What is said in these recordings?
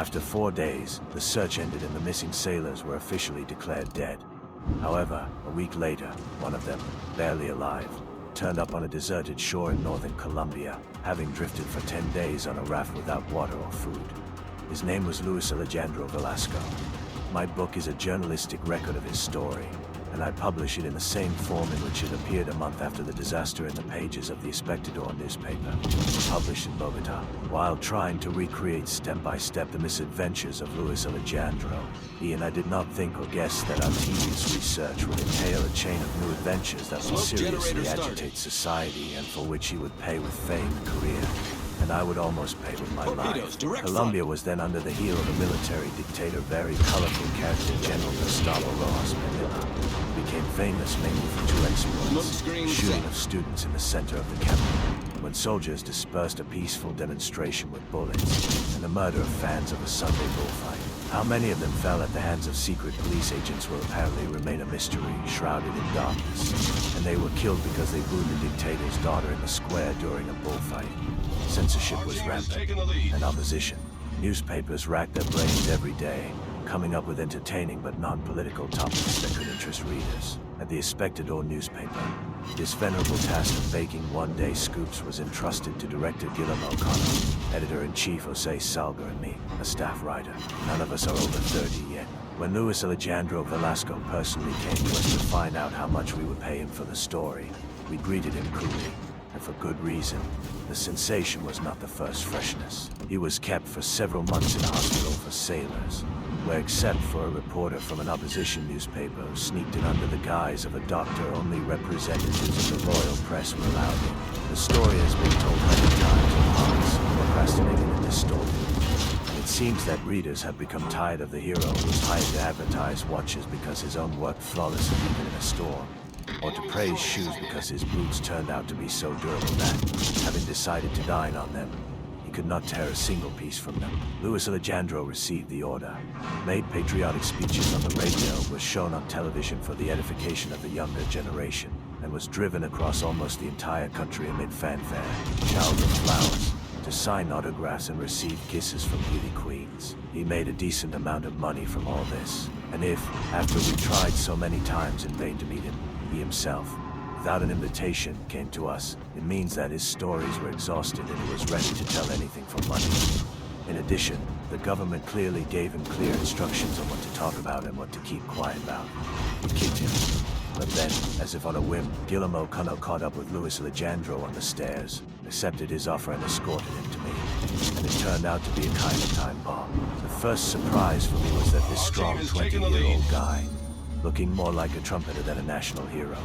After 4 days, the search ended and the missing sailors were officially declared dead. However, a week later, one of them, barely alive, turned up on a deserted shore in northern Colombia, having drifted for 10 days on a raft without water or food. His name was Luis Alejandro Velasco. My book is a journalistic record of his story, and I publish it in the same form in which it appeared a month after the disaster in the pages of the Espectador newspaper, published in Bogota. While trying to recreate step-by-step the misadventures of Luis Alejandro, he and I did not think or guess that our tedious research would entail a chain of new adventures that would seriously agitate society and for which he would pay with fame and career. And I would almost pay with my life. Colombia was then under the heel of a military dictator, very colorful character, General Gustavo Rojas Medina. He became famous mainly for 2 exploits: shooting of students in the center of the capital, when soldiers dispersed a peaceful demonstration with bullets, and the murder of fans of a Sunday bullfight. How many of them fell at the hands of secret police agents will apparently remain a mystery, shrouded in darkness. And they were killed because they booed the dictator's daughter in the square during a bullfight. Censorship was rampant, and opposition. Newspapers racked their brains every day, coming up with entertaining but non-political topics that could interest readers. At the Espectador newspaper, this venerable task of baking one-day scoops was entrusted to director Guillermo O'Connor, editor-in-chief Jose Salga, and me, a staff writer. None of us are over 30 yet. When Luis Alejandro Velasco personally came to us to find out how much we would pay him for the story, we greeted him coolly, and for good reason. The sensation was not the first freshness. He was kept for several months in a hospital for sailors, where except for a reporter from an opposition newspaper who sneaked in under the guise of a doctor, only representatives of the royal press were allowed in. The story has been told many times in hearts, procrastinated and distorted. And it seems that readers have become tired of the hero who was hired to advertise watches because his own worked flawlessly even in a storm, or to praise shoes because his boots turned out to be so durable that, having decided to dine on them, he could not tear a single piece from them. Luis Alejandro received the order, made patriotic speeches on the radio, was shown on television for the edification of the younger generation, and was driven across almost the entire country amid fanfare, showers of flowers, to sign autographs and receive kisses from beauty queens. He made a decent amount of money from all this, and if, after we tried so many times in vain to meet him, he himself, without an invitation, came to us, it means that his stories were exhausted and he was ready to tell anything for money. In addition, the government clearly gave him clear instructions on what to talk about and what to keep quiet about. We kicked him. But then, as if on a whim, Guillermo O'Connor caught up with Luis Alejandro on the stairs, accepted his offer and escorted him to me. And it turned out to be a kind of time bomb. The first surprise for me was that this strong 20-year-old guy, looking more like a trumpeter than a national hero,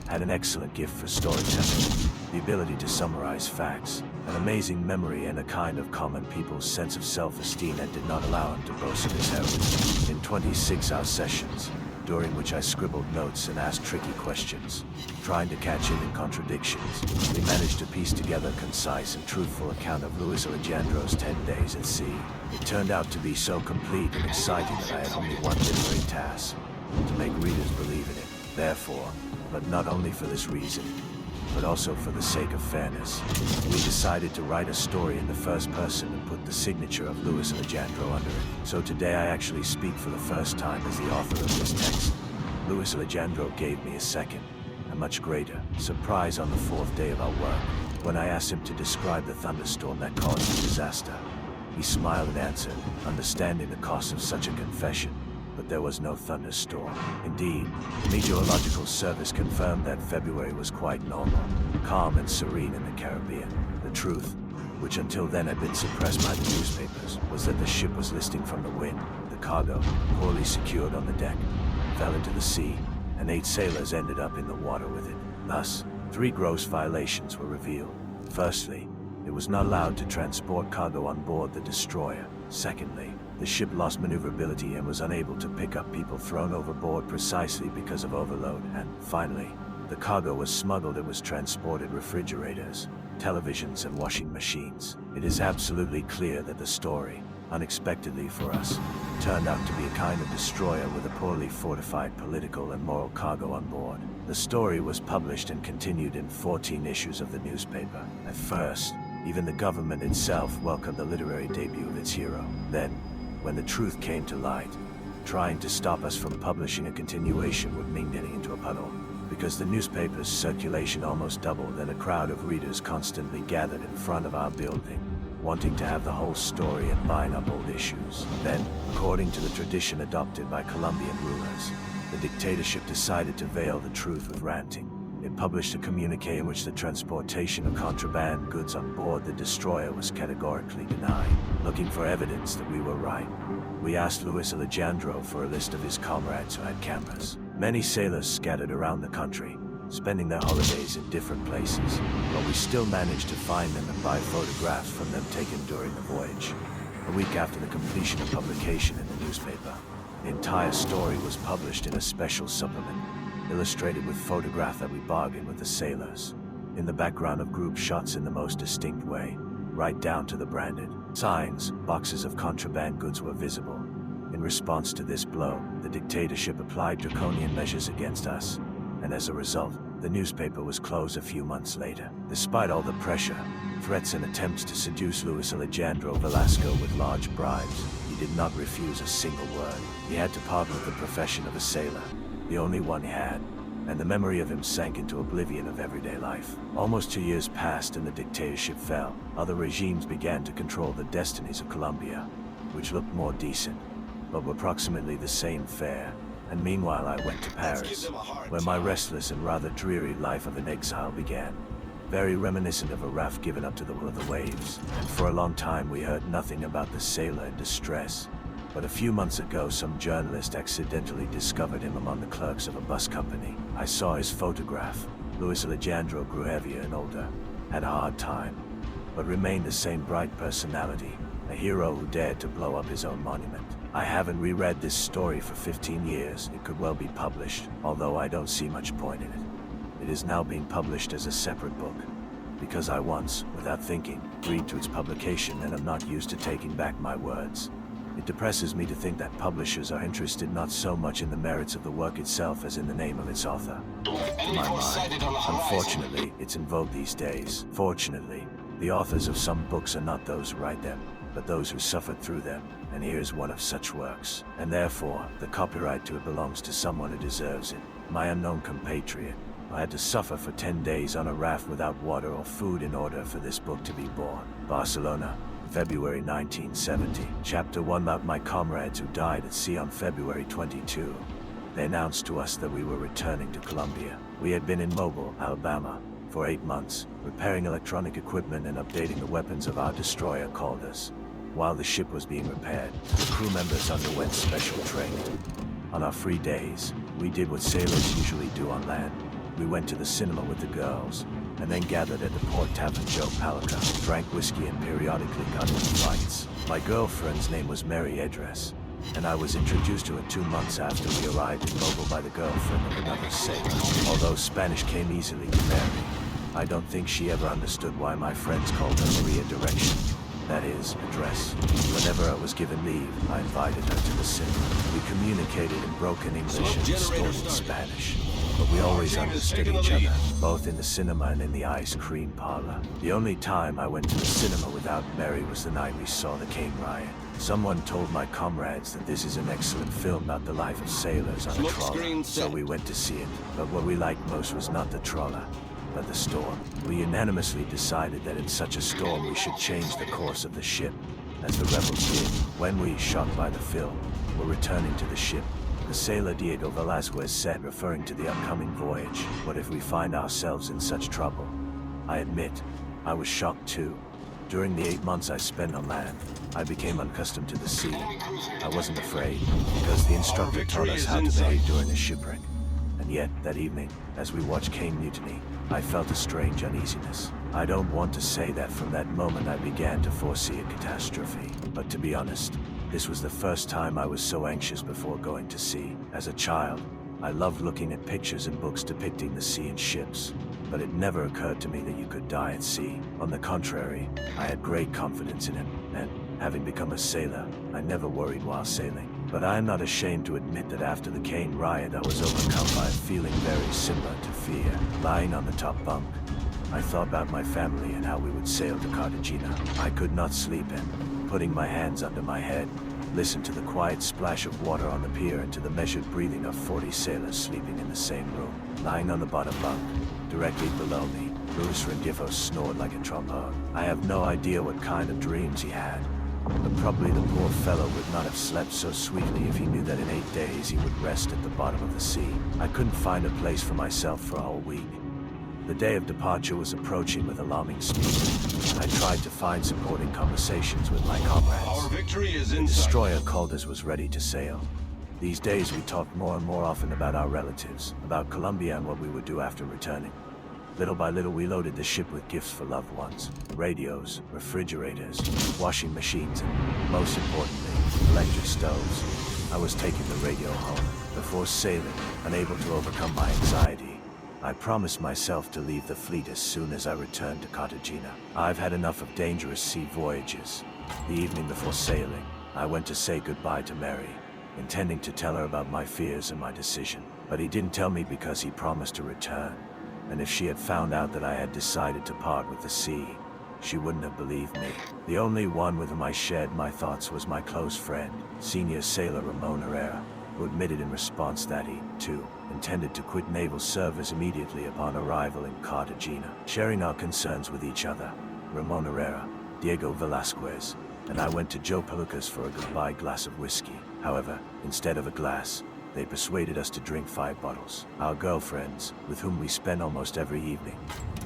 had an excellent gift for storytelling, the ability to summarize facts, an amazing memory, and a kind of common people's sense of self-esteem that did not allow him to boast of his heroism. In 26-hour sessions, during which I scribbled notes and asked tricky questions, trying to catch him in contradictions, we managed to piece together a concise and truthful account of Luis Alejandro's 10 days at sea. It turned out to be so complete and exciting that I had only one literary task: to make readers believe in it. Therefore, but not only for this reason, but also for the sake of fairness, we decided to write a story in the first person and put the signature of Luis Alejandro under it. So today I actually speak for the first time as the author of this text. Luis Alejandro gave me a second, a much greater, surprise on the 4th day of our work, when I asked him to describe the thunderstorm that caused the disaster. He smiled and answered, understanding the cost of such a confession. But there was no thunderstorm. Indeed, the Meteorological Service confirmed that February was quite normal, calm and serene in the Caribbean. The truth, which until then had been suppressed by the newspapers, was that the ship was listing from the wind. The cargo, poorly secured on the deck, fell into the sea, and 8 sailors ended up in the water with it. Thus, 3 gross violations were revealed. Firstly, it was not allowed to transport cargo on board the destroyer. Secondly, the ship lost maneuverability and was unable to pick up people thrown overboard precisely because of overload. And finally, the cargo was smuggled and was transported refrigerators, televisions, and washing machines. It is absolutely clear that the story, unexpectedly for us, turned out to be a kind of destroyer with a poorly fortified political and moral cargo on board. The story was published and continued in 14 issues of the newspaper. At first, even the government itself welcomed the literary debut of its hero. Then, when the truth came to light. Trying to stop us from publishing a continuation would mean getting into a puddle, because the newspaper's circulation almost doubled and a crowd of readers constantly gathered in front of our building, wanting to have the whole story and line up old issues. Then, according to the tradition adopted by Colombian rulers, the dictatorship decided to veil the truth with ranting. It published a communique in which the transportation of contraband goods on board the destroyer was categorically denied. Looking for evidence that we were right, we asked Luis Alejandro for a list of his comrades who had cameras. Many sailors scattered around the country, spending their holidays in different places, but we still managed to find them and buy photographs from them taken during the voyage. A week after the completion of publication in the newspaper, the entire story was published in a special supplement, illustrated with photographs that we bargained with the sailors. In the background of group shots in the most distinct way, right down to the branded signs, boxes of contraband goods were visible. In response to this blow, the dictatorship applied draconian measures against us, and as a result, the newspaper was closed a few months later. Despite all the pressure, threats and attempts to seduce Luis Alejandro Velasco with large bribes, he did not refuse a single word. He had to part with the profession of a sailor, the only one he had, and the memory of him sank into oblivion of everyday life. Almost 2 years passed and the dictatorship fell. Other regimes began to control the destinies of Colombia, which looked more decent, but were approximately the same fare. And meanwhile I went to Paris, where my restless and rather dreary life of an exile began. Very reminiscent of a raft given up to the will of the waves, and for a long time we heard nothing about the sailor in distress. But a few months ago, some journalist accidentally discovered him among the clerks of a bus company. I saw his photograph. Luis Alejandro grew heavier and older, had a hard time, but remained the same bright personality, a hero who dared to blow up his own monument. I haven't reread this story for 15 years. It could well be published, although I don't see much point in it. It is now being published as a separate book, because I once, without thinking, agreed to its publication and am not used to taking back my words. It depresses me to think that publishers are interested not so much in the merits of the work itself as in the name of its author. To my mind, unfortunately, it's in vogue these days. Fortunately, the authors of some books are not those who write them, but those who suffered through them, and here's one of such works. And therefore, the copyright to it belongs to someone who deserves it. My unknown compatriot, who had to suffer for 10 days on a raft without water or food in order for this book to be born. Barcelona, February 1970. Chapter 1 about my comrades who died at sea on February 22. They announced to us that we were returning to Colombia. We had been in Mobile, Alabama, for 8 months, repairing electronic equipment and updating the weapons of our destroyer called us. While the ship was being repaired, the crew members underwent special training. On our free days, we did what sailors usually do on land. We went to the cinema with the girls, and then gathered at the Port Tavern Joe Palica, drank whiskey and periodically got into fights. My girlfriend's name was Mary Edress, and I was introduced to her 2 months after we arrived in Mobile by the girlfriend of another sailor. Although Spanish came easily to Mary, I don't think she ever understood why my friends called her Maria Direction. That is, address. Whenever I was given leave, I invited her to the cinema. We communicated in broken English and distorted Spanish, but we always understood each other, both in the cinema and in the ice cream parlor. The only time I went to the cinema without Mary was the night we saw the Cane Riot. Someone told my comrades that this is an excellent film about the life of sailors on a trawler, so we went to see it. But what we liked most was not the trawler, but the storm. We unanimously decided that in such a storm we should change the course of the ship, as the rebels did. When we, shocked by the film, were returning to the ship, the sailor Diego Velázquez said, referring to the upcoming voyage, "What if we find ourselves in such trouble?" I admit, I was shocked too. During the 8 months I spent on land, I became accustomed to the sea. I wasn't afraid, because the instructor taught us how to behave during a shipwreck. And yet, that evening, as we watched Cane mutiny, I felt a strange uneasiness. I don't want to say that from that moment I began to foresee a catastrophe, but to be honest, this was the first time I was so anxious before going to sea. As a child, I loved looking at pictures and books depicting the sea and ships, but it never occurred to me that you could die at sea. On the contrary, I had great confidence in it, and, having become a sailor, I never worried while sailing. But I am not ashamed to admit that after the Cane Riot I was overcome by a feeling very similar to fear. Lying on the top bunk, I thought about my family and how we would sail to Cartagena. I could not sleep and, putting my hands under my head, listened to the quiet splash of water on the pier and to the measured breathing of 40 sailors sleeping in the same room. Lying on the bottom bunk, directly below me, Louis Rendifo snored like a trombone. I have no idea what kind of dreams he had, but probably the poor fellow would not have slept so sweetly if he knew that in 8 days he would rest at the bottom of the sea. I couldn't find a place for myself for a whole week. The day of departure was approaching with alarming speed. I tried to find supporting conversations with my comrades. Our victory is The in destroyer called us was ready to sail. These days we talked more and more often about our relatives, about Colombia and what we would do after returning. Little by little we loaded the ship with gifts for loved ones. Radios, refrigerators, washing machines, and most importantly, electric stoves. I was taking the radio home. Before sailing, unable to overcome my anxiety, I promised myself to leave the fleet as soon as I returned to Cartagena. I've had enough of dangerous sea voyages. The evening before sailing, I went to say goodbye to Mary, intending to tell her about my fears and my decision. But he didn't tell me because he promised to return. And if she had found out that I had decided to part with the sea, she wouldn't have believed me. The only one with whom I shared my thoughts was my close friend, Senior Sailor Ramon Herrera, who admitted in response that he, too, intended to quit naval service immediately upon arrival in Cartagena. Sharing our concerns with each other, Ramon Herrera, Diego Velasquez, and I went to Joe Pelucas for a goodbye glass of whiskey. However, instead of a glass, they persuaded us to drink 5 bottles. Our girlfriends, with whom we spent almost every evening,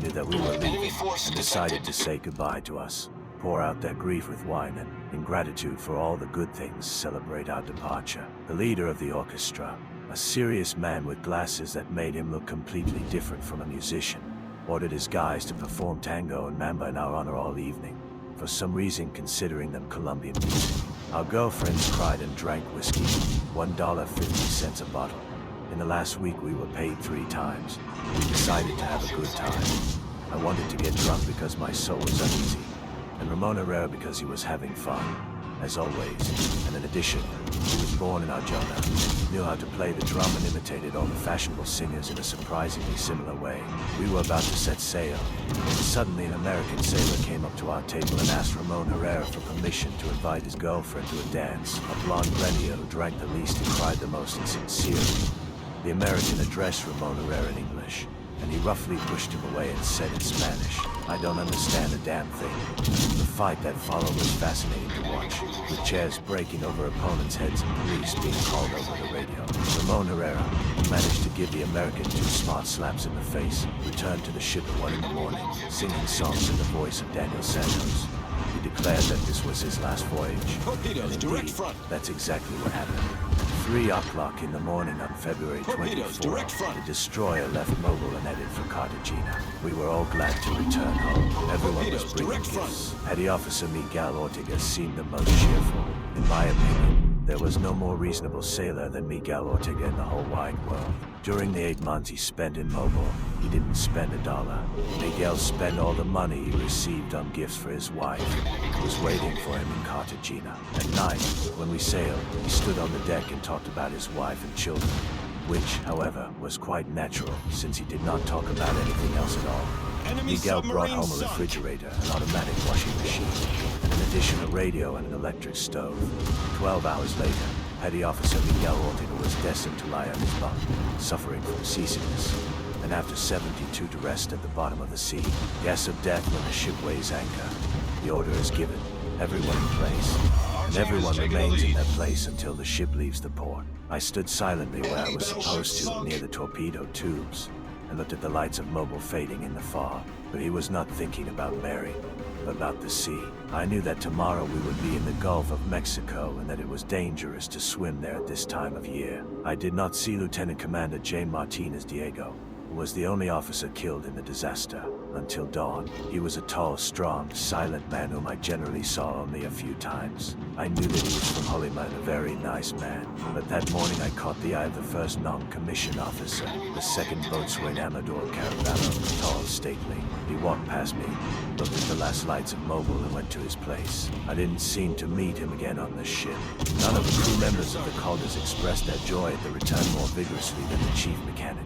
knew that we were leaving and decided to say goodbye to us, pour out their grief with wine, and, in gratitude for all the good things, celebrate our departure. The leader of the orchestra, a serious man with glasses that made him look completely different from a musician, ordered his guys to perform tango and mamba in our honor all evening, for some reason considering them Colombian music. Our girlfriends cried and drank whiskey, $1.50 a bottle. In the last week we were paid 3 times. We decided to have a good time. I wanted to get drunk because my soul was uneasy, and Ramon Herrera because he was having fun, as always. And in addition, he was born in Arjona, knew how to play the drum and imitated all the fashionable singers in a surprisingly similar way. We were about to set sail, when suddenly an American sailor came up to our table and asked Ramon Herrera for permission to invite his girlfriend to a dance. A blonde granny who drank the least and cried the most insincerely. The American addressed Ramon Herrera in English, and he roughly pushed him away and said in Spanish, "I don't understand a damn thing." The fight that followed was fascinating to watch, with chairs breaking over opponents' heads and police being called over the radio. Ramon Herrera, who managed to give the American 2 smart slaps in the face, returned to the ship at 1 in the morning, singing songs in the voice of Daniel Santos. He declared that this was his last voyage. Torpedoes, And direct indeed, front. that's exactly what happened. 3 o'clock in the morning on February Torpedoes, 24, direct front. the destroyer left Mobile and headed for Cartagena. We were all glad to return home. Everyone was Torpedoes, bringing direct front. gifts. Petty Officer Miguel Ortega seemed the most cheerful. In my opinion, there was no more reasonable sailor than Miguel Ortega in the whole wide world. During the 8 months he spent in Mobile, he didn't spend a dollar. Miguel spent all the money he received on gifts for his wife, who was waiting for him in Cartagena. At night, when we sailed, he stood on the deck and talked about his wife and children, which, however, was quite natural, since he did not talk about anything else at all. Enemy Miguel brought submarine home a sunk. refrigerator, an automatic washing machine, and in addition a radio and an electric stove. 12 hours later, Petty Officer Miguel Ortega was destined to lie on his bunk, suffering from seasickness, and after 72 to rest at the bottom of the sea. Guess of death when the ship weighs anchor. The order is given, everyone in place, and everyone remains in their place until the ship leaves the port. I stood silently where I was supposed to, near the torpedo tubes, and looked at the lights of Mobile fading in the fog. But he was not thinking about Mary, but about the sea. I knew that tomorrow we would be in the Gulf of Mexico and that it was dangerous to swim there at this time of year. I did not see Lieutenant Commander J. Martinez Diego, who was the only officer killed in the disaster, until dawn. He was a tall, strong, silent man whom I generally saw only a few times. I knew that he was from Holima and a very nice man, but that morning I caught the eye of the first non-commissioned officer, the second boatswain Amador Caraballo, tall, stately. He walked past me, looked at the last lights of Mobile and went to his place. I didn't seem to meet him again on the ship. None of the crew members of the Caldas expressed their joy at the return more vigorously than the chief mechanic.